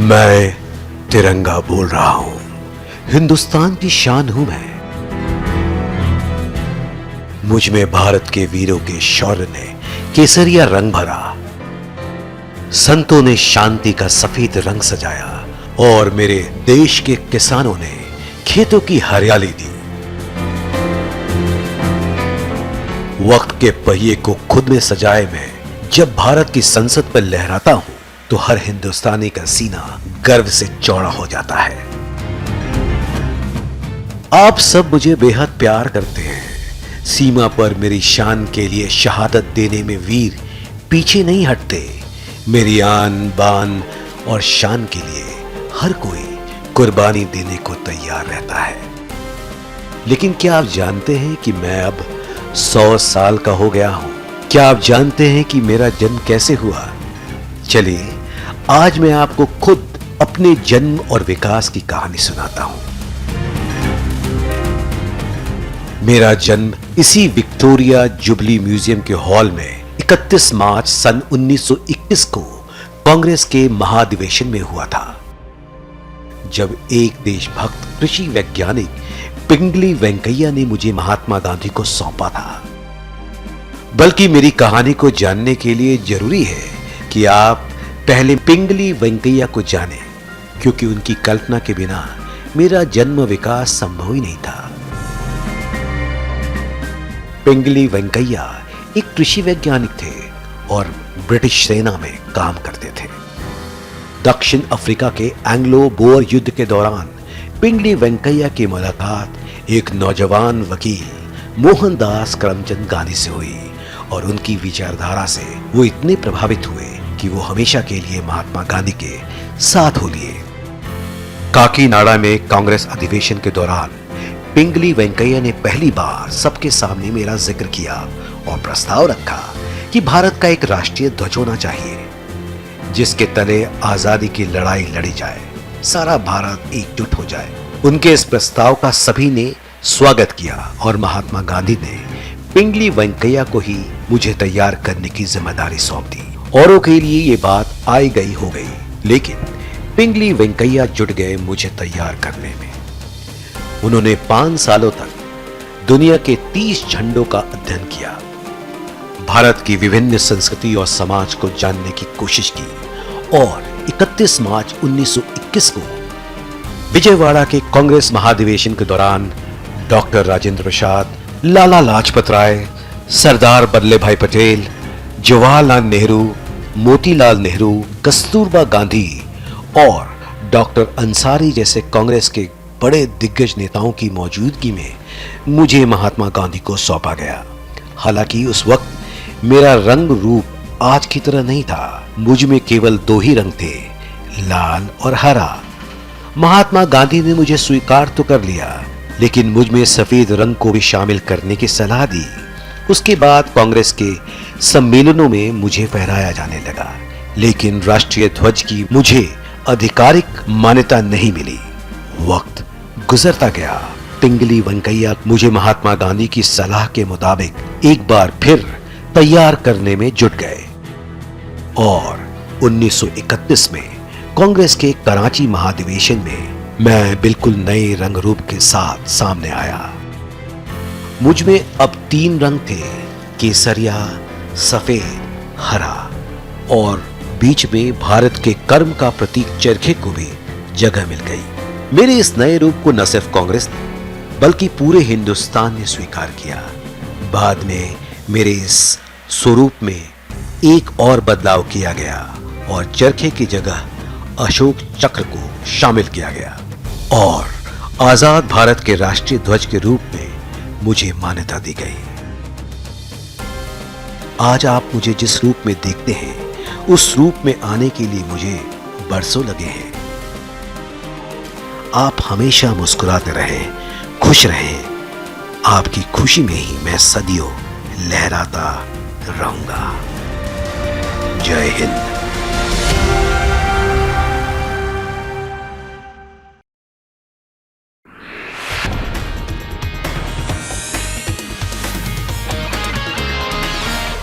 मैं तिरंगा बोल रहा हूं। हिंदुस्तान की शान हूं मैं। मुझ में भारत के वीरों के शौर्य ने केसरिया रंग भरा। संतों ने शांति का सफेद रंग सजाया और मेरे देश के किसानों ने खेतों की हरियाली दी। वक्त के पहिए को खुद में सजाए मैं जब भारत की संसद पर लहराता हूं तो हर हिंदुस्तानी का सीना गर्व से चौड़ा हो जाता है। आप सब मुझे बेहद प्यार करते हैं। सीमा पर मेरी शान के लिए शहादत देने में वीर पीछे नहीं हटते। मेरी आन बान और शान के लिए हर कोई कुर्बानी देने को तैयार रहता है। लेकिन क्या आप जानते हैं कि मैं अब 100 साल का हो गया हूं? क्या आप जानते हैं कि मेरा जन्म कैसे हुआ? चलिए आज मैं आपको खुद अपने जन्म और विकास की कहानी सुनाता हूं। मेरा जन्म इसी विक्टोरिया जुबली म्यूजियम के हॉल में 31 मार्च सन 1921 को कांग्रेस के महाधिवेशन में हुआ था, जब एक देशभक्त कृषि वैज्ञानिक पिंगली वेंकैया ने मुझे महात्मा गांधी को सौंपा था। बल्कि मेरी कहानी को जानने के लिए जरूरी है कि आप पहले पिंगली वेंकैया को जानें, क्योंकि उनकी कल्पना के बिना मेरा जन्म विकास संभव ही नहीं था। पिंगली वेंकैया एक कृषि वैज्ञानिक थे और ब्रिटिश सेना में काम करते थे। दक्षिण अफ्रीका के एंग्लो बोअर युद्ध के दौरान पिंगली वेंकैया की मुलाकात एक नौजवान वकील मोहनदास करमचंद गांधी से हुई और उनकी विचारधारा से वो इतने प्रभावित हुए कि वो हमेशा के लिए महात्मा गांधी के साथ हो लिए। काकीनाडा में कांग्रेस अधिवेशन के दौरान पिंगली वेंकैया ने पहली बार सबके सामने मेरा जिक्र किया और प्रस्ताव रखा कि भारत का एक राष्ट्रीय ध्वज होना चाहिए, जिसके तले आजादी की लड़ाई लड़ी जाए, सारा भारत एकजुट हो जाए। उनके इस प्रस्ताव का सभी ने स्वागत किया और महात्मा गांधी ने पिंगली वेंकैया को ही मुझे तैयार करने की जिम्मेदारी सौंप दी। औरों के लिए ये बात आई गई हो गई, लेकिन पिंगली वेंकैया जुट गए मुझे तैयार करने में। उन्होंने 5 सालों तक दुनिया के 30 झंडों का अध्ययन किया, भारत की विभिन्न संस्कृति और समाज को जानने की कोशिश की और 31 मार्च 1921 को विजयवाड़ा के कांग्रेस महाधिवेशन के दौरान डॉक्टर राजेंद्र प्रसाद, लाला लाजपत राय, सरदार वल्लभ भाई पटेल, जवाहरलाल नेहरू, मोतीलाल नेहरू, कस्तूरबा गांधी और डॉक्टर अंसारी जैसे कांग्रेस के बड़े दिग्गज नेताओं की मौजूदगी में मुझे महात्मा गांधी को सौंपा गया। हालांकि उस वक्त मेरा रंग रूप आज की तरह नहीं था। मुझ में केवल 2 ही रंग थे, लाल और हरा। महात्मा गांधी ने मुझे स्वीकार तो कर लिया, लेकिन मुझ में सफेद रंग को भी शामिल करने की सलाह दी। उसके बाद कांग्रेस के सम्मेलनों में मुझे फहराया जाने लगा, लेकिन राष्ट्रीय ध्वज की मुझे आधिकारिक मान्यता नहीं मिली। वक्त गुजरता गया। पिंगली वेंकैया मुझे महात्मा गांधी की सलाह के मुताबिक एक बार फिर तैयार करने में जुट गए और 1931 में कांग्रेस के कराची महाधिवेशन में मैं बिल्कुल नए रंग रूप के साथ सामने आया। मुझ में अब 3 रंग थे, केसरिया, सफेद, हरा, और बीच में भारत के कर्म का प्रतीक चरखे को भी जगह मिल गई। मेरे इस नए रूप को न सिर्फ कांग्रेस बल्कि पूरे हिंदुस्तान ने स्वीकार किया। बाद में मेरे इस स्वरूप में एक और बदलाव किया गया और चरखे की जगह अशोक चक्र को शामिल किया गया और आजाद भारत के राष्ट्रीय ध्वज के रूप में मुझे मान्यता दी गई। आज आप मुझे जिस रूप में देखते हैं, उस रूप में आने के लिए मुझे बरसों लगे हैं। आप हमेशा मुस्कुराते रहें, खुश रहें। आपकी खुशी में ही मैं सदियों लहराता रहूंगा। जय हिंद।